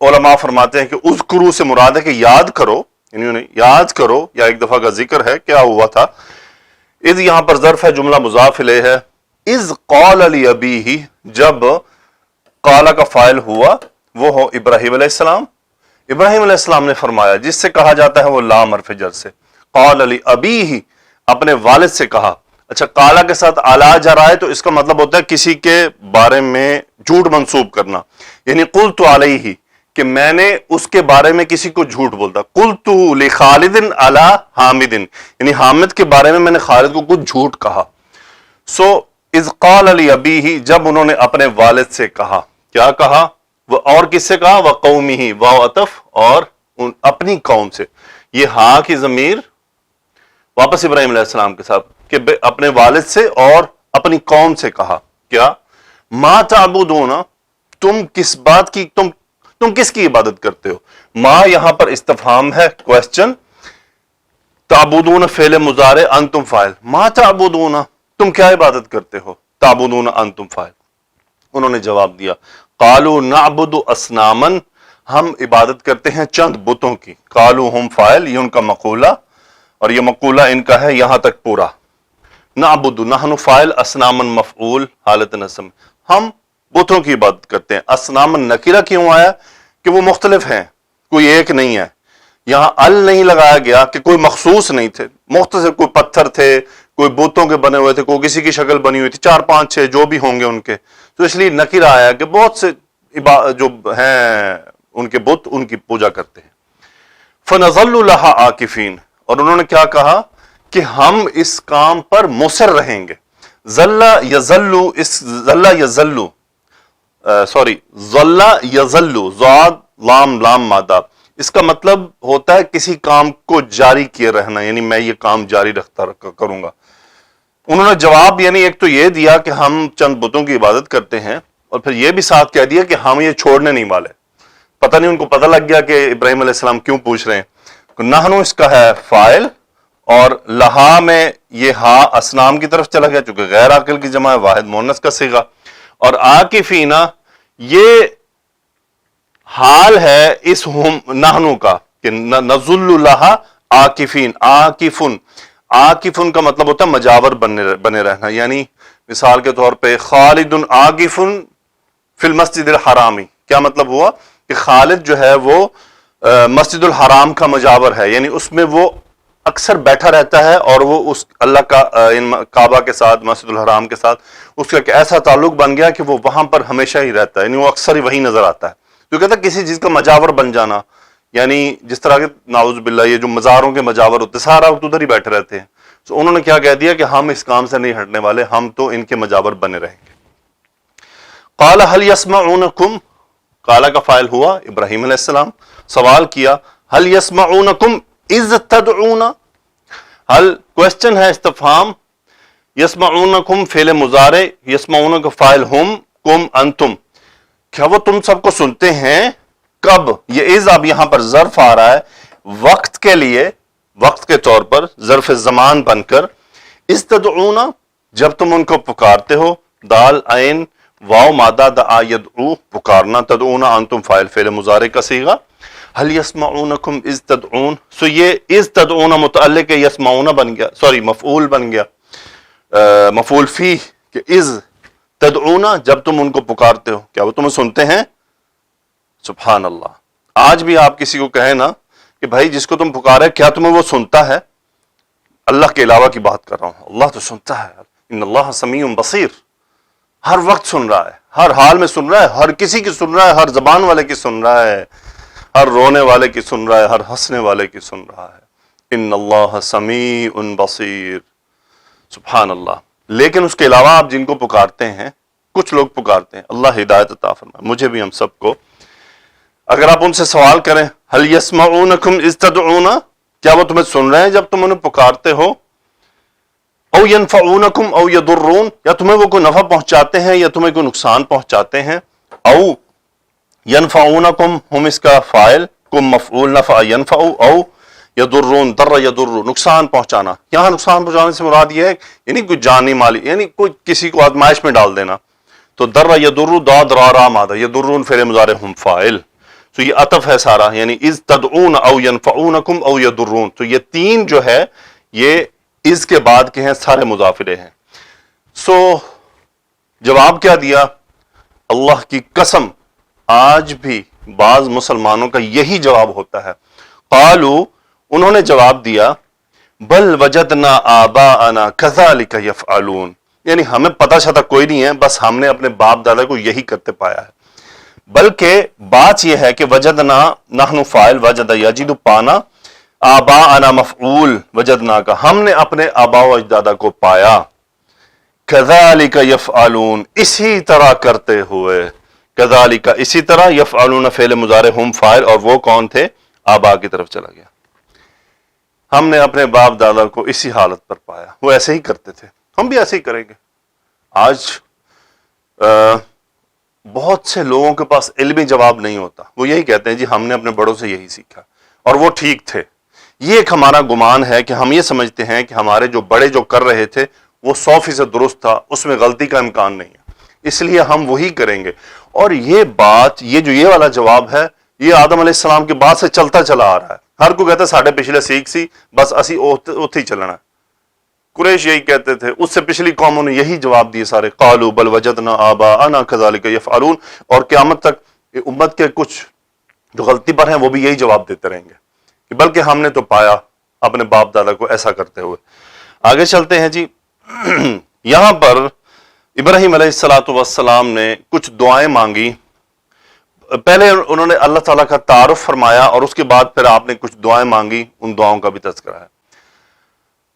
علماء فرماتے ہیں کہ اذکرو سے مراد ہے کہ یاد کرو، یعنی یاد کرو، یا ایک دفعہ کا ذکر ہے کیا ہوا تھا. اذ یہاں پر ظرف ہے، جملہ مضاف الیہ ہے. اذ قال لابیہ، جب قال کا فاعل ہوا وہ ہو ابراہیم علیہ السلام. ابراہیم علیہ السلام نے فرمایا، جس سے کہا جاتا ہے وہ لام حرف جر سے. قال لابیہ، اپنے والد سے کہا. اچھا، قالا کے ساتھ اعلی جا رہا ہے تو اس کا مطلب ہوتا ہے کسی کے بارے میں جھوٹ منسوب کرنا. یعنی قلت علیہ، کہ میں نے اس کے بارے میں کسی کو جھوٹ بولتا. قلت لخالد علی حامد، یعنی حامد کے بارے میں نے خالد کو کچھ جھوٹ کہا. سو اذ قال لابیہ، جب انہوں نے اپنے والد سے کہا. کیا کہا؟ وہ اور کس سے کہا؟ وقومہ، واو عطف، اور اپنی قوم سے. یہ ہاں کی ضمیر واپس ابراہیم علیہ السلام کے ساتھ، کہ اپنے والد سے اور اپنی قوم سے کہا. کیا؟ ما تعبدون، تم کس بات کی، تم کس کی عبادت کرتے ہو. ما یہاں پر استفہام ہے، کوسچن. تعبدون فعل مضارع، انتم فاعل. ما تعبدون، تم کیا عبادت کرتے ہو. تعبدون انتم فاعل. انہوں نے جواب دیا، قالوا نعبد اصناما، ہم عبادت کرتے ہیں چند بتوں کی. قالوا ہم فاعل، یہ ان کا مقولہ، اور یہ مقولہ ان کا ہے یہاں تک پورا. نعبد، نحن فاعل، اصناما مفعول حالت نصب. ہم بتوں کی عبادت کرتے ہیں. اصناما نکرہ کیوں آیا؟ کہ وہ مختلف ہیں، کوئی ایک نہیں ہے. یہاں ال نہیں لگایا گیا کہ کوئی مخصوص نہیں تھے، مختصر کوئی پتھر تھے، کوئی بتوں کے بنے ہوئے تھے، کوئی کسی کی شکل بنی ہوئی تھی، 4 5 6 جو بھی ہوں گے ان کے. تو اس لیے نکرہ آیا کہ بہت سے جو ہیں ان کے بت، ان کی پوجا کرتے ہیں. فنظل لها عاکفین، اور انہوں نے کیا کہا کہ ہم اس کام پر مصر رہیں گے. ظل یظل، اس ظل یظل، سوری ظل یظل، ضاد لام لام مادہ، اس کا مطلب ہوتا ہے کسی کام کو جاری کیے رہنا، یعنی میں یہ کام جاری رکھتا کروں گا. انہوں نے جواب یعنی ایک تو یہ دیا کہ ہم چند بتوں کی عبادت کرتے ہیں، اور پھر یہ بھی ساتھ کہہ دیا کہ ہم یہ چھوڑنے نہیں والے. پتہ نہیں ان کو پتہ لگ گیا کہ ابراہیم علیہ السلام کیوں پوچھ رہے ہیں. نحنو اس کا ہے فاعل، اور لہا میں یہ ہا اسنام کی طرف چلا گیا چونکہ غیر عاقل کی جمع ہے، واحد مؤنث کا صیغہ. اور عاکفینا یہ حال ہے اس ہم نحنو کا، کہ نظل لہا عاکفین. عاکفن، عاکفن کا مطلب ہوتا ہے مجاور بنے رہنا. یعنی مثال کے طور پہ خالد عاکفن فی المسجد الحرامی، کیا مطلب ہوا کہ خالد جو ہے وہ مسجد الحرام کا مجاور ہے، یعنی اس میں وہ اکثر بیٹھا رہتا ہے، اور وہ اس اللہ کا کعبہ کے ساتھ، مسجد الحرام کے ساتھ اس کا ایک ایسا تعلق بن گیا کہ وہ وہاں پر ہمیشہ ہی رہتا ہے، یعنی وہ اکثر ہی وہی نظر آتا ہے. جو کہتا ہے کسی چیز کا مجاور بن جانا، یعنی جس طرح کے نعوذ باللہ یہ جو مزاروں کے مجاور ہوتے سارا وقت ادھر ہی بیٹھے رہتے ہیں. تو انہوں نے کیا کہہ دیا کہ ہم اس کام سے نہیں ہٹنے والے، ہم تو ان کے مجاور بنے رہیں گے. قال هل يسمعونكم، قال کا فاعل ہوا ابراہیم علیہ السلام. سوال کیا هل يسمعونكم اذ تدعون، هل کوسچن ہے، استفہام. يسمعونكم فعل مضارع، يسمعون کا فاعل ہم، کم انتم، کیا وہ تم سب کو سنتے ہیں؟ کب؟ یہ از اب یہاں پر ظرف آ رہا ہے وقت کے لیے، وقت کے طور پر ظرف زمان بن کر. اذ تدعون، جب تم ان کو پکارتے ہو. دال عین واو مادہ دعا یدعو، پکارنا. تدعون انتم فاعل فعل مضارع کا صیغہ. هل يسمعونكم اذ تدعون، سو یہ اذ تدعون متعلق یسمعون بن گیا، سوری مفعول بن گیا، مفعول فی، کہ اذ تدعون، جب تم ان کو پکارتے ہو، کیا وہ تمہیں سنتے ہیں؟ سبحان اللہ. آج بھی آپ کسی کو کہیں نا کہ بھائی جس کو تم پکارے کیا تمہیں وہ سنتا ہے؟ اللہ کے علاوہ کی بات کر رہا ہوں، اللہ تو سنتا ہے. ان اللہ سمیع بصیر، ہر وقت سن رہا ہے، ہر حال میں سن رہا ہے، ہر کسی کی سن رہا ہے، ہر زبان والے کی سن رہا ہے، ہر رونے والے کی سن رہا ہے، ہر ہنسنے والے کی سن رہا ہے. ان اللہ سمیع بصیر، سبحان اللہ. لیکن اس کے علاوہ آپ جن کو پکارتے ہیں، کچھ لوگ پکارتے ہیں، اللہ ہدایت عطا فرمائے مجھے بھی ہم سب کو. اگر آپ ان سے سوال کریں هل يسمعونكم اذ تدعون، کیا وہ تمہیں سن رہے ہیں جب تم انہیں پکارتے ہو؟ او ينفعونكم او يضرون، یا تمہیں وہ کوئی نفع پہنچاتے ہیں یا تمہیں کوئی نقصان پہنچاتے ہیں. او ينفعونكم ہم اس کا فاعل، کم مفعول نفع ينفع، او یضرون در یضر، نقصان پہنچانا. یہاں نقصان پہنچانے سے مراد یہ ہے یعنی کوئی جانی مالی، یعنی کوئی کسی کو آزمائش میں ڈال دینا. تو در یضر داد را را مادہ، یضرون فعل مضارع ہم فاعل. تو یہ عطف ہے سارا، یعنی اذ تدعون او ینفعونکم او یضرون، تو یہ تین جو ہے یہ اذ کے بعد کے ہیں، سارے مضاف الیہ ہیں۔ سو جواب کیا دیا؟ اللہ کی قسم آج بھی بعض مسلمانوں کا یہی جواب ہوتا ہے، قالو، انہوں نے جواب دیا، بل وجدنا آباءنا کذالک یفعلون، یعنی ہمیں پتہ شتہ کوئی نہیں ہے، بس ہم نے اپنے باپ دادا کو یہی کرتے پایا ہے۔ بلکہ بات یہ ہے کہ وجدنا نحن فاعل، وجد یجد پانا، آباءنا مفعول وجدنا کا، ہم نے اپنے آباء و اجدادا کو پایا، کذالک یفعلون، اسی طرح کرتے ہوئے، کذالک اسی طرح، یفعلون فعل مضارع، ہم فاعل، اور وہ کون تھے؟ آباء کی طرف چلا گیا۔ ہم نے اپنے باپ دادا کو اسی حالت پر پایا، وہ ایسے ہی کرتے تھے، ہم بھی ایسے ہی کریں گے۔ آج بہت سے لوگوں کے پاس علمی جواب نہیں ہوتا، وہ یہی کہتے ہیں جی ہم نے اپنے بڑوں سے یہی سیکھا اور وہ ٹھیک تھے۔ یہ ایک ہمارا گمان ہے کہ ہم یہ سمجھتے ہیں کہ ہمارے جو بڑے جو کر رہے تھے وہ 100% درست تھا، اس میں غلطی کا امکان نہیں ہے، اس لیے ہم وہی کریں گے۔ اور یہ بات، یہ والا جواب ہے، یہ آدم علیہ السلام کے بعد سے چلتا چلا آ رہا ہے۔ ہر کوئی کہتا ہے ساڑھے پچھلے سیکھ سی، بس اسی اوتھے ہی چلنا ہے۔ قریش یہی کہتے تھے، اس سے پچھلی قوموں نے یہی جواب دیے سارے، قالوا بل وجدنا آباءنا کذالک یفعلون، اور قیامت تک امت کے کچھ جو غلطی پر ہیں وہ بھی یہی جواب دیتے رہیں گے کہ بلکہ ہم نے تو پایا اپنے باپ دادا کو ایسا کرتے ہوئے۔ آگے چلتے ہیں جی۔ یہاں پر ابراہیم علیہ السلام نے کچھ دعائیں مانگی، پہلے انہوں نے اللہ تعالیٰ کا تعارف فرمایا اور اس کے بعد پھر آپ نے کچھ دعائیں مانگی، ان دعاؤں کا بھی تذکرہ ہے۔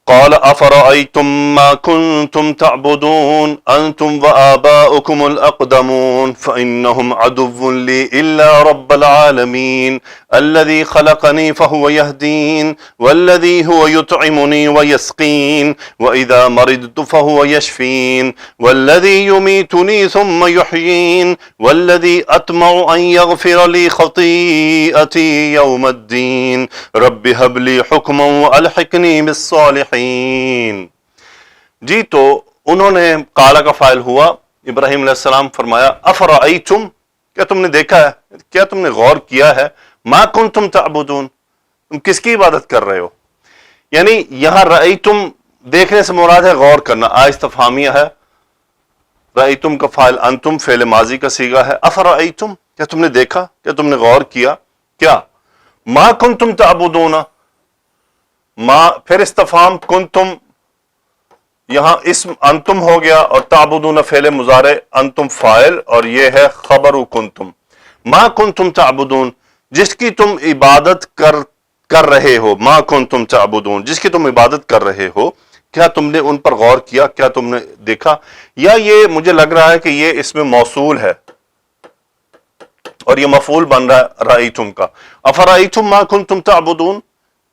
قال افرأيتم ما كنتم تعبدون انتم وآباؤكم الاقدمون فانهم عدو لي الا رب العالمين الذي خلقني فهو يهدين والذي هو يطعمني ويسقين واذا مرضت فهو يشفين والذي يميتني ثم يحيين والذي اطمع ان يغفر لي خطيئتي يوم الدين رب هب لي حكما والحقني بالصالحين۔ جی تو انہوں نے قالا کا فاعل ہوا، ابراہیم علیہ السلام فرمایا افرأیتم، کیا تم نے دیکھا ہے، کیا تم نے غور کیا ہے، ما کنتم تعبدون، تم کس کی عبادت کر رہے ہو؟ یعنی یہاں رأیتم دیکھنے سے مراد ہے غور کرنا، استفہامیہ ہے، رأیتم کا فاعل انتم فعل ماضی کا صیغہ ہے، افرأیتم کیا تم نے دیکھا، کیا تم نے غور کیا، کیا ما کنتم تعبدون، ما پھر استفہام، کنتم یہاں اسم انتم ہو گیا اور تعبدون فعل مضارع، انتم فاعل اور یہ ہے خبر کنتم۔ ما کنتم تعبدون، جس کی تم عبادت کر رہے ہو، ما کنتم تعبدون جس کی تم عبادت کر رہے ہو، کیا تم نے ان پر غور کیا، کیا تم نے دیکھا؟ یا یہ مجھے لگ رہا ہے کہ یہ اس میں موصول ہے اور یہ مفعول بن رہا ہے رأیتم کا، افرأیتم ما کنتم تعبدون،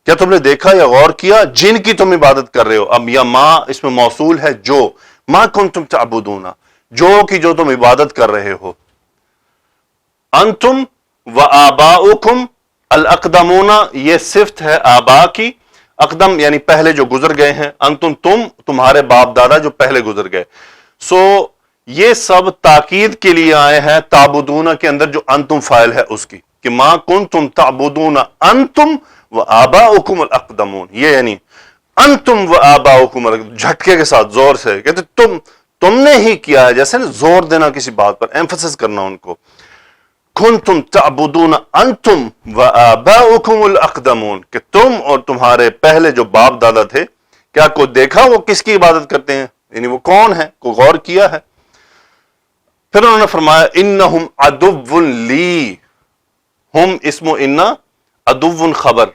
کیا تم نے دیکھا یا غور کیا جن کی تم عبادت کر رہے ہو؟ اب یا ما اس میں موصول ہے جو، ما کنتم تعبدون جو کی جو تم عبادت کر رہے ہو، انتم و آباؤکم الاقدمون یہ صفت ہے آبا کی، اقدم یعنی پہلے جو گزر گئے ہیں، انتم تم تمہارے باپ دادا جو پہلے گزر گئے۔ سو یہ سب تاکید کے لیے آئے ہیں تعبدون کے اندر جو انتم فاعل ہے اس کی، کہ ما کنتم تعبدون انتم و آباؤکم الاقدمون، یہ یعنی انتم و آباؤکم، جھٹکے کے ساتھ زور سے کہتے تم نے ہی کیا ہے، جیسے زور دینا کسی بات پر، ایمفسس کرنا ان کو، کنتم تعبدون انتم و آباؤکم الاقدمون، کہ تم اور تمہارے پہلے جو باپ دادا تھے، کیا کوئی دیکھا وہ کس کی عبادت کرتے ہیں، یعنی وہ کون ہے، کو غور کیا ہے؟ پھر انہوں نے فرمایا انہم عدو لی، ہم اسم انا، عدو خبر،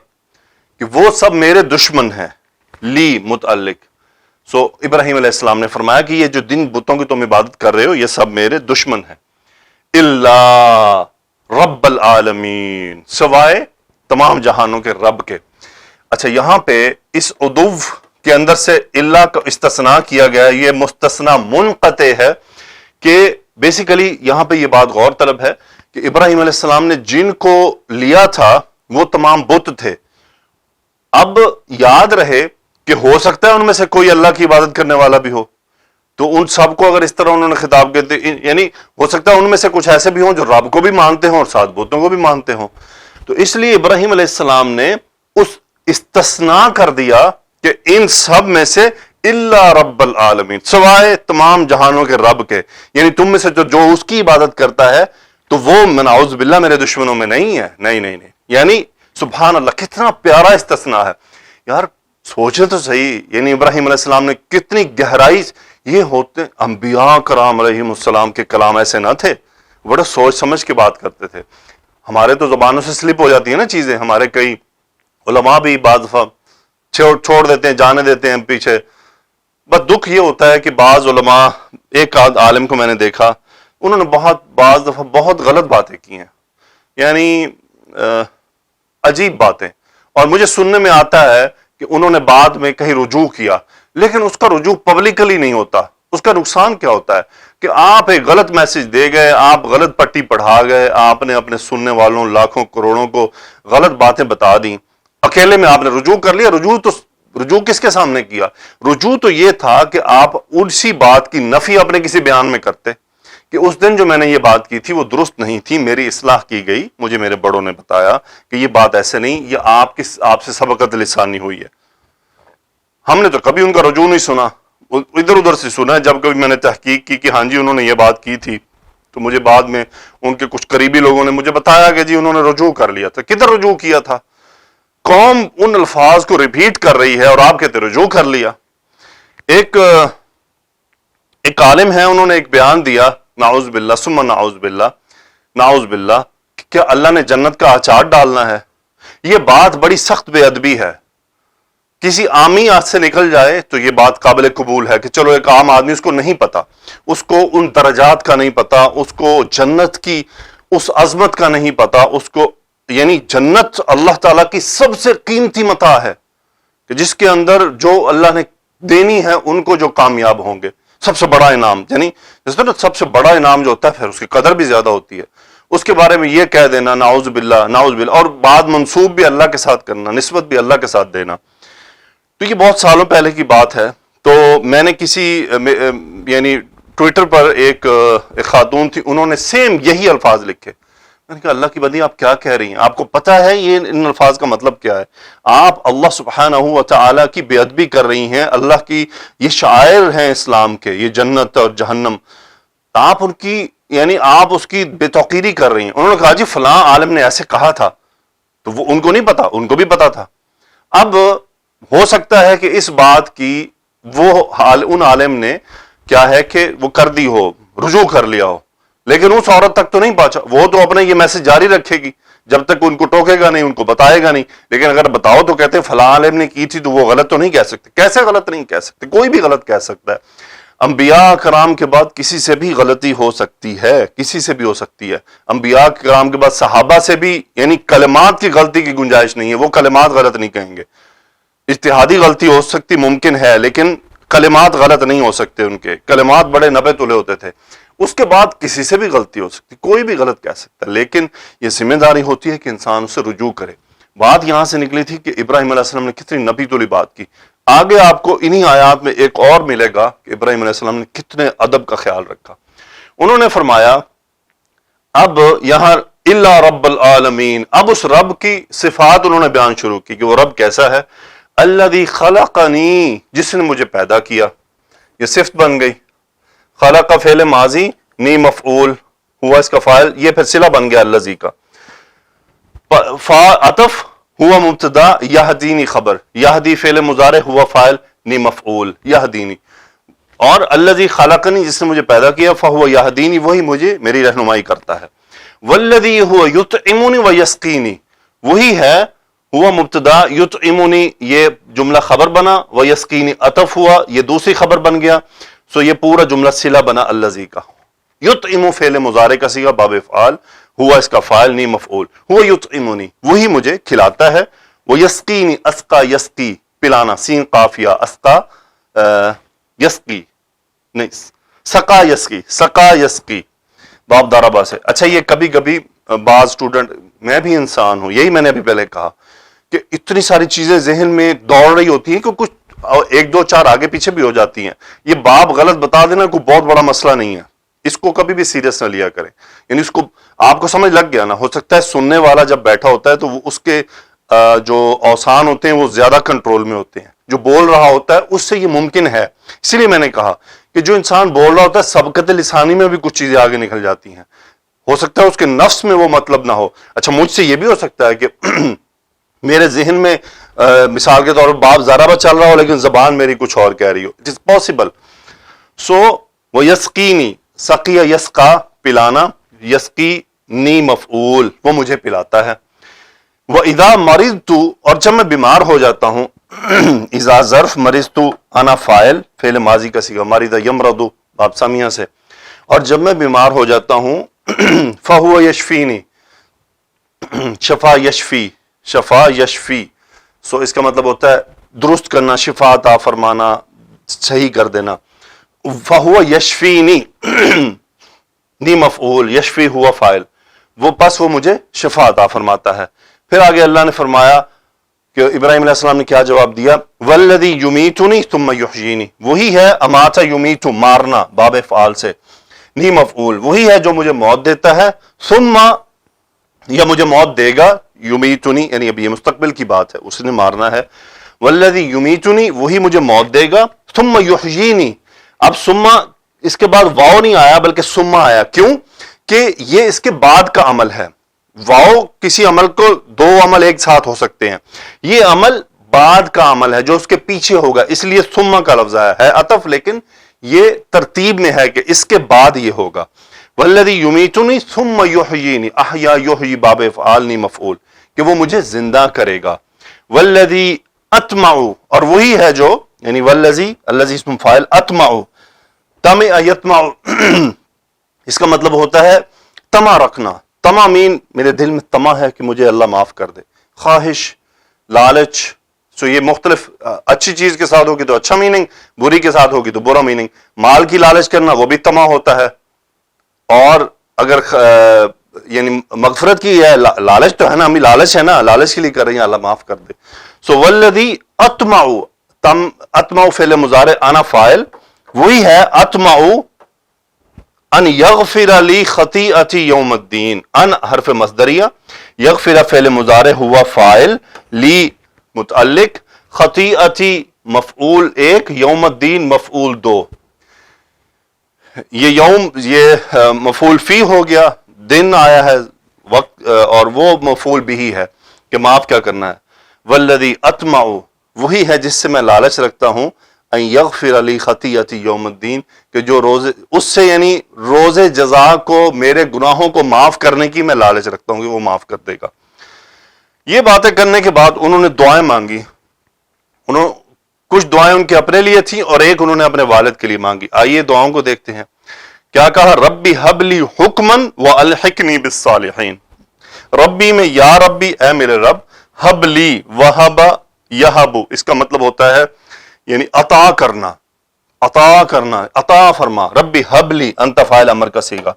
کہ وہ سب میرے دشمن ہیں، لی متعلق۔ سو ابراہیم علیہ السلام نے فرمایا کہ یہ جو جن بتوں کی تم عبادت کر رہے ہو یہ سب میرے دشمن ہیں، الا رب العالمین، سوائے تمام جہانوں کے رب کے۔ اچھا یہاں پہ اس عدو کے اندر سے الا کا استثناء کیا گیا ہے، یہ مستثنیٰ منقطع ہے، کہ بیسیکلی یہاں پہ یہ بات غور طلب ہے کہ ابراہیم علیہ السلام نے جن کو لیا تھا وہ تمام بت تھے، اب یاد رہے کہ ہو سکتا ہے ان میں سے کوئی اللہ کی عبادت کرنے والا بھی ہو، تو ان سب کو اگر اس طرح انہوں نے خطاب کیا، یعنی ہو سکتا ہے ان میں سے کچھ ایسے بھی ہوں جو رب کو بھی مانتے ہوں اور ساتھ بتوں کو بھی مانتے ہوں. تو اس لیے ابراہیم علیہ السلام نے اس استثناء کر دیا کہ ان سب میں سے الا رب العالمین، سوائے تمام جہانوں کے رب کے، یعنی تم میں سے جو اس کی عبادت کرتا ہے تو وہ نعوذ باللہ میرے دشمنوں میں نہیں ہے. نہیں، یعنی سبحان اللہ، کتنا پیارا استثناء ہے یار. سوچیں تو صحیح، یعنی ابراہیم علیہ السلام نے کتنی گہرائی. یہ ہوتے انبیاء کرام علیہم السلام کے کلام ایسے نہ تھے، بڑا سوچ سمجھ کے بات کرتے تھے. ہمارے تو زبانوں سے سلپ ہو جاتی ہیں نا چیزیں. ہمارے کئی علماء بھی بعض دفعہ چھوڑ دیتے ہیں، جانے دیتے ہیں پیچھے. بس دکھ یہ ہوتا ہے کہ بعض علماء، ایک عالم کو میں نے دیکھا، انہوں نے بعض دفعہ بہت غلط باتیں کی ہیں، یعنی عجیب باتیں. اور مجھے سننے میں آتا ہے کہ انہوں نے بعد میں کہیں رجوع کیا، لیکن اس کا رجوع پبلکلی نہیں ہوتا. اس کا نقصان کیا ہوتا ہے کہ آپ ایک غلط میسج دے گئے، آپ غلط پٹی پڑھا گئے، آپ نے اپنے سننے والوں لاکھوں کروڑوں کو غلط باتیں بتا دیں. اکیلے میں آپ نے رجوع کر لیا. رجوع کس کے سامنے کیا؟ رجوع تو یہ تھا کہ آپ اسی بات کی نفی اپنے کسی بیان میں کرتے کہ اس دن جو میں نے یہ بات کی تھی وہ درست نہیں تھی، میری اصلاح کی گئی، مجھے میرے بڑوں نے بتایا کہ یہ بات ایسے نہیں، یہ آپ سے سبقت لسانی ہوئی ہے. ہم نے تو کبھی ان کا رجوع نہیں سنا، ادھر ادھر سے سنا ہے. جب کبھی میں نے تحقیق کی کہ ہاں جی انہوں نے یہ بات کی تھی، تو مجھے بعد میں ان کے کچھ قریبی لوگوں نے مجھے بتایا کہ جی انہوں نے رجوع کر لیا تھا. کدھر رجوع کیا تھا؟ قوم ان الفاظ کو ریپیٹ کر رہی ہے اور آپ کہتے رجوع کر لیا. ایک عالم ہے، انہوں نے ایک بیان دیا، نعوذ باللہ ثم نعوذ باللہ، کیا اللہ نے جنت کا اچار ڈالنا ہے؟ یہ بات بڑی سخت بے ادبی ہے. کسی عامی ہاتھ سے نکل جائے تو یہ بات قابل قبول ہے کہ چلو ایک عام آدمی، اس کو نہیں پتا، اس کو ان درجات کا نہیں پتا، اس کو جنت کی اس عظمت کا نہیں پتا، اس کو، یعنی جنت اللہ تعالیٰ کی سب سے قیمتی متاع ہے کہ جس کے اندر جو اللہ نے دینی ہے ان کو جو کامیاب ہوں گے، سب سے بڑا انعام، یعنی جس طرح سب سے بڑا انعام جو ہوتا ہے پھر اس کی قدر بھی زیادہ ہوتی ہے. اس کے بارے میں یہ کہہ دینا نعوذ باللہ، اور بعد منسوب بھی اللہ کے ساتھ کرنا، نسبت بھی اللہ کے ساتھ دینا. تو یہ بہت سالوں پہلے کی بات ہے. تو میں نے یعنی ٹویٹر پر ایک خاتون تھی، انہوں نے سیم یہی الفاظ لکھے. میں نے کہا اللہ کی بندی آپ کیا کہہ رہی ہیں؟ آپ کو پتہ ہے یہ ان الفاظ کا مطلب کیا ہے؟ آپ اللہ سبحانہ و تعالی کی بے ادبی کر رہی ہیں. اللہ کی یہ شعائر ہیں اسلام کے، یہ جنت اور جہنم، آپ ان کی، یعنی آپ اس کی بے توقیری کر رہی ہیں. انہوں نے کہا جی فلاں عالم نے ایسے کہا تھا، تو وہ ان کو نہیں پتا، ان کو بھی پتا تھا. اب ہو سکتا ہے کہ اس بات کی ان عالم نے کیا ہے کہ وہ کر دی ہو، رجوع کر لیا ہو، لیکن اس عورت تک تو نہیں پہنچا. وہ تو اپنے یہ میسج جاری رکھے گی جب تک ان کو ٹوکے گا نہیں، ان کو بتائے گا نہیں. لیکن اگر بتاؤ تو کہتے ہیں فلاں عالم نے کی تھی، تو وہ غلط تو نہیں کہہ سکتے. کیسے غلط نہیں کہہ سکتے؟ کوئی بھی غلط کہہ سکتا ہے. انبیاء کرام کے بعد کسی سے بھی غلطی ہو سکتی ہے، کسی سے بھی ہو سکتی ہے. انبیاء کرام کے بعد صحابہ سے بھی، یعنی کلمات کی غلطی کی گنجائش نہیں ہے، وہ کلمات غلط نہیں کہیں گے. اجتہادی غلطی ہو سکتی ممکن ہے، لیکن کلمات غلط نہیں ہو سکتے. ان کے کلمات بڑے نبے تلے ہوتے تھے. اس کے بعد کسی سے بھی غلطی ہو سکتی، کوئی بھی غلط کہہ سکتا ہے، لیکن یہ ذمہ داری ہوتی ہے کہ انسان اسے رجوع کرے. بات یہاں سے نکلی تھی کہ ابراہیم علیہ السلام نے کتنی نبی تلی بات کی. آگے آپ کو انہی آیات میں ایک اور ملے گا کہ ابراہیم علیہ السلام نے کتنے ادب کا خیال رکھا. انہوں نے فرمایا، اب یہاں الا رب العالمین، اب اس رب کی صفات انہوں نے بیان شروع کی کہ وہ رب کیسا ہے. الذی خلقنی، جس نے مجھے پیدا کیا. یہ صفت بن گئی. خلق فعل ماضی، نی مفعول ہوا اس کا فاعل، یہ پھر صلہ بن گیا الذی کا. عطف ہوا مبتدا، یہدینی خبر، یہدی فعل مضارع ہوا فاعل، نی مفعول یہدینی. اور الذی خلقنی، جس نے مجھے پیدا کیا، فہو یہدینی، وہی مجھے میری رہنمائی کرتا ہے. والذی ہوا یطعمنی ویسقینی، وہی ہے ہوا مبتدا، یطعمنی یہ جملہ خبر بنا، ویسقینی عطف ہوا، یہ دوسری خبر بن گیا. سو یہ پورا جملہ صلہ بنا الذی کا. یطعم فعل مضارع کا صیغہ باب افعال، ہوا اس کا فاعل، نہیں مفعول. ہوا یطعمنی، وہی مجھے کھلاتا ہے. وہ یسقینی، اسقا یسقی پلانا، سین قافیہ، اسقا یسقی نہیں، سقا یسقی، سقا یسقی باب داربا سے. اچھا یہ کبھی کبھی بعض اسٹوڈنٹ، میں بھی انسان ہوں، یہی میں نے ابھی پہلے کہا کہ اتنی ساری چیزیں ذہن میں دوڑ رہی ہوتی ہیں کہ کچھ اور ایک دو چار آگے پیچھے بھی ہو جاتی ہیں. یہ باب غلط بتا دینا کوئی بہت بڑا مسئلہ نہیں ہے, اس کو کبھی بھی سیریس نہ لیا کریں. یعنی اس کو آپ کو سمجھ لگ گیا نا, ہو سکتا ہے سننے والا جب بیٹھا ہوتا ہے تو وہ اس کے جو اوسان ہوتے ہیں وہ زیادہ کنٹرول میں ہوتے ہیں, جو بول رہا ہوتا ہے اس سے یہ ممکن ہے. اسی لیے میں نے کہا کہ جو انسان بول رہا ہوتا ہے سبقت لسانی میں بھی کچھ چیزیں آگے نکل جاتی ہیں, ہو سکتا ہے اس کے نفس میں وہ مطلب نہ ہو. اچھا مجھ سے یہ بھی ہو سکتا ہے کہ میرے ذہن میں مثال کے طور پر باب ضربہ چل رہا ہو لیکن زبان میری کچھ اور کہہ رہی ہو. It is possible. سو وہ یسقینی, سقی یسقا پلانا, یسقینی مفعول وہ مجھے پلاتا ہے. وہ اذا مرضت, اور جب میں بیمار ہو جاتا ہوں, اذا ظرف مرضت انا فاعل فعل ماضی کا صیغہ, مرض یمرض باب سامیہ سے, اور جب میں بیمار ہو جاتا ہوں فہو یشفینی, شفا یشفی, شفا یشفی, سو اس کا مطلب ہوتا ہے درست کرنا, شفا عطا فرمانا, صحیح کر دینا. فہو یشفینی نی مفعول, یشفی ہوا فاعل, وہ پس وہ مجھے شفا عطا فرماتا ہے. پھر آگے اللہ نے فرمایا کہ ابراہیم علیہ السلام نے کیا جواب دیا, والذی یمیتنی ثم یحیینی, وہی ہے اماتا یمیت مارنا باب فعال سے, نی مفعول, وہی ہے جو مجھے موت دیتا ہے, ثم یا مجھے موت دے گا, یمیتنی یعنی اب یہ مستقبل کی بات ہے, اس نے مارنا ہے. والذی یمیتنی, وہی مجھے موت دے گا, ثم یحیینی, اب ثم اس کے بعد واو نہیں آیا بلکہ ثم آیا. کیوں کہ یہ اس کے بعد کا عمل ہے. واو کسی عمل کو, دو عمل ایک ساتھ ہو سکتے ہیں, یہ عمل بعد کا عمل ہے جو اس کے پیچھے ہوگا, اس لیے ثم کا لفظ آیا ہے عطف, لیکن یہ ترتیب میں ہے کہ اس کے بعد یہ ہوگا. والذی یمیتنی ثم یحیینی, احیا یحیی باب افعال نی مفعول, کہ وہ مجھے زندہ کرے گا. والذی اطمع, اور وہی ہے جو, یعنی والذی, الذی اسم فاعل, اطمع, طمع یطمع اس کا مطلب ہوتا ہے طمع رکھنا. طمع مین میرے دل میں طمع ہے کہ مجھے اللہ معاف کر دے, خواہش, لالچ. سو یہ مختلف, اچھی چیز کے ساتھ ہوگی تو اچھا میننگ, بری کے ساتھ ہوگی تو برا میننگ. مال کی لالچ کرنا وہ بھی طمع ہوتا ہے, اور اگر یعنی مغفرت کی ہے, لالچ تو ہے نا, ہمیں لالچ ہے نا, لالچ کے لیے کر رہی ہیں اللہ معاف کر دے. سو والذی اطمع, اطمع فعل مضارع, انا فاعل, وہی ہے اطمع ان یغفر لی خطیئتی یوم الدین, ان حرف مصدریہ, یغفر فعل مضارع ہوا فاعل, لی متعلق, خطیئتی مفعول ایک, یوم الدین مفعول دو. یہ یوم یہ مفعول فی ہو گیا, دن آیا ہے وقت, اور وہ مفعول بھی ہے کہ معاف کیا کرنا ہے. والذی اطمع, وہی ہے جس سے میں لالچ رکھتا ہوں, ان یغفر لی خطیئتی یوم الدین, کہ جو روز اس سے یعنی روز جزا کو, میرے گناہوں کو معاف کرنے کی میں لالچ رکھتا ہوں کہ وہ معاف کر دے گا. یہ باتیں کرنے کے بعد انہوں نے دعائیں مانگی. کچھ دعائیں ان کے اپنے لیے تھیں اور ایک انہوں نے اپنے والد کے لیے مانگی. آئیے دعاؤں کو دیکھتے ہیں. کیا کہا, ربی حب لی حکمن والحقنی بالصالحین. ربی میں یا ربی, اے میرے رب, حب لی, وہب یہب, اس کا مطلب ہوتا ہے یعنی عطا کرنا, عطا کرنا, عطا فرما. ربی حب لی, انت فاعل امر کا صیغہ,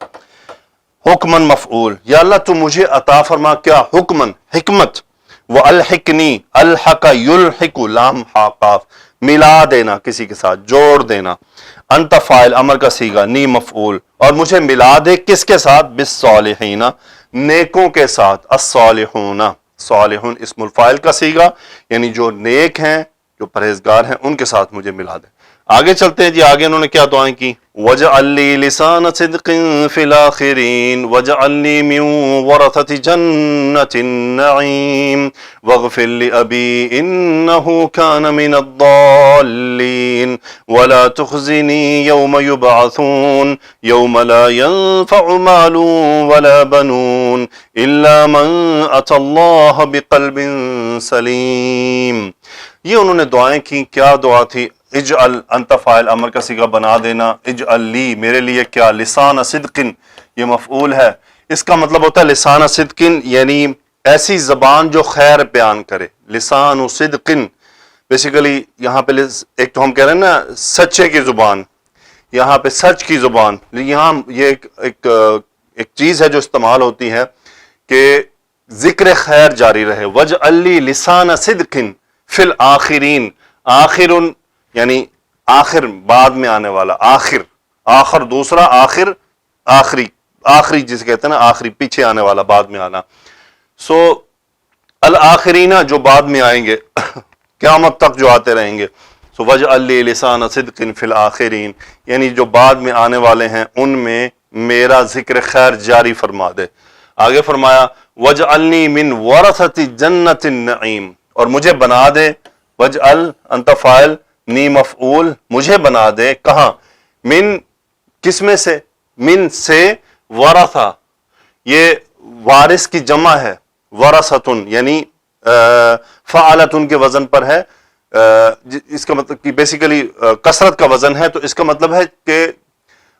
حکمن مفعول, یا اللہ تو مجھے عطا فرما کیا, حکمن حکمت, والحقنی, الحق یلحق, لام ہا قاف, ملا دینا کسی کے ساتھ, جوڑ دینا. انت فاعل امر کا صیغہ, نی مفعول, اور مجھے ملا دے کس کے ساتھ, بالصالحین, نیکوں کے ساتھ. الصالحون, صالحون اسم الفاعل کا صیغہ, یعنی جو نیک ہیں, جو پرہیزگار ہیں, ان کے ساتھ مجھے ملا دے. آگے چلتے ہیں جی. آگے انہوں نے کیا دعائیں کی, وَاجْعَلْ لِي لِسَانَ صِدْقٍ فِي الْآخِرِينَ وَاجْعَلْنِي مِنْ وَرَثَةِ جَنَّةِ النَّعِيمِ وَاغْفِرْ لِأَبِي إِنَّهُ كَانَ مِنَ الضَّالِّينَ وَلَا تُخْزِنِي يَوْمَ يُبْعَثُونَ يَوْمَ لَا يَنْفَعُ مَالٌ وَلَا بَنُونَ إِلَّا مَنْ أَتَى اللَّهَ بِقَلْبٍ سَلِيمٍ. یہ انہوں نے دعائیں کی. کیا دعا تھی, اجعل, انت فاعل امر کا صیغہ بنا دینا, اجعل لی, میرے لیے کیا, لسان صدقن, یہ مفعول ہے. اس کا مطلب ہوتا ہے لسان صدقن یعنی ایسی زبان جو خیر بیان کرے. لسان صدقن بیسیکلی یہاں پہ ایک تو ہم کہہ رہے ہیں نا سچے کی زبان, یہاں پہ سچ کی زبان. یہاں یہ ایک چیز ہے جو استعمال ہوتی ہے کہ ذکر خیر جاری رہے. وجعل لی لسان صدقن فی الآخرین, آخر یعنی آخر بعد میں آنے والا، آخر، آخر دوسرا، آخر آخری، آخری جسے کہتے ہیں نا آخری، پیچھے آنے والا، بعد میں آنا. سو الآخرین جو بعد میں آئیں گے قیامت تک جو آتے رہیں گے. سو وجعل لی لسان صدق فی الآخرین، یعنی جو بعد میں آنے والے ہیں ان میں میرا ذکر خیر جاری فرما دے. آگے فرمایا وجعلنی من ورثۃ جنۃ النعیم، اور مجھے بنا دے، وجعل انت فاعل، نی مفعول، مجھے بنا دے کہاں، من کس میں سے، من سے، ورثہ یہ وارث کی جمع ہے، ورثۃ یعنی فعلۃ کے وزن پر ہے. اس کا مطلب کہ بیسیکلی کثرت کا وزن ہے، تو اس کا مطلب ہے کہ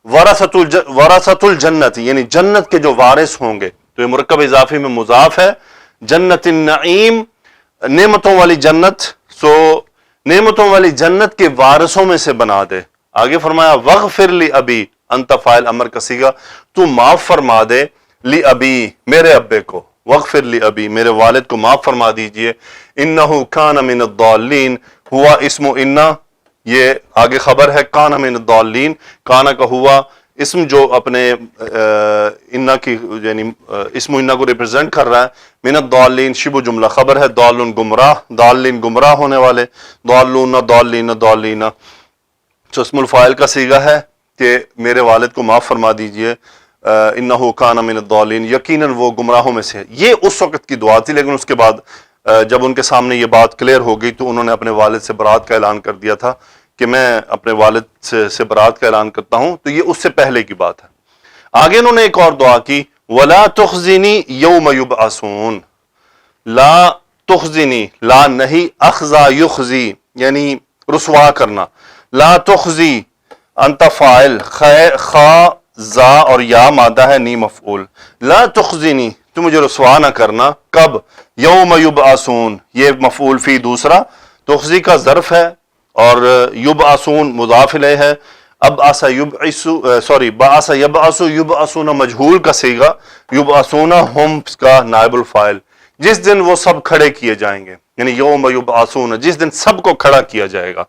ورثۃ الجنت یعنی جنت کے جو وارث ہوں گے. تو یہ مرکب اضافی میں مضاف ہے. جنت النعیم نعمتوں والی جنت، سو نعمتوں والی جنت کے وارثوں میں سے بنا دے. آگے فرمایا وغفر لی ابی، انت فاعل امر کا صیغہ، تو معاف فرما دے، لی ابی میرے ابے کو، وغفر لی ابی میرے والد کو معاف فرما دیجئے. انہ کان من الضالین، ہوا اسم انہ، یہ آگے خبر ہے، کان من الضالین، کانا کا ہوا اسم جو اپنے انہ کی یعنی اسم انہ کو ریپرزینٹ کر رہا ہے. من الضالین شبہ جملہ خبر ہے، ضالون گمراہ، ضالین گمراہ ہونے والے، ضالون ضالین ضالین. تو اسم الفاعل کا صیغہ ہے کہ میرے والد کو معاف فرما دیجئے. انہ کان من الضالین، یقیناً وہ گمراہوں میں سے. یہ اس وقت کی دعا تھی، لیکن اس کے بعد جب ان کے سامنے یہ بات کلیئر ہو گئی تو انہوں نے اپنے والد سے برات کا اعلان کر دیا تھا کہ میں اپنے والد سے برات کا اعلان کرتا ہوں. تو یہ اس سے پہلے کی بات ہے. آگے انہوں نے ایک اور دعا کی، وَلَا تُخْزِنِي يَوْمَ يُبْعَثُونَ، لا تخزنی، لا نہیں، اخزا یخزی یعنی رسوا کرنا. لا تخزی انت فاعل، خا زا اور یا مادہ ہے، نی مفعول. لا تخزنی تو مجھے رسوا نہ کرنا، کب، یوم یبعثون یہ مفعول فی دوسرا، تخزی کا ظرف ہے اور یبعثون مضاف الیہ ہے. اب آسا بعث یبعث، یبعثون مجہول کا صیغہ، یبعثون ہم کا نائب الفاعل. جس دن وہ سب کھڑے کیے جائیں گے، یعنی یوم یبعثون جس دن سب کو کھڑا کیا جائے گا.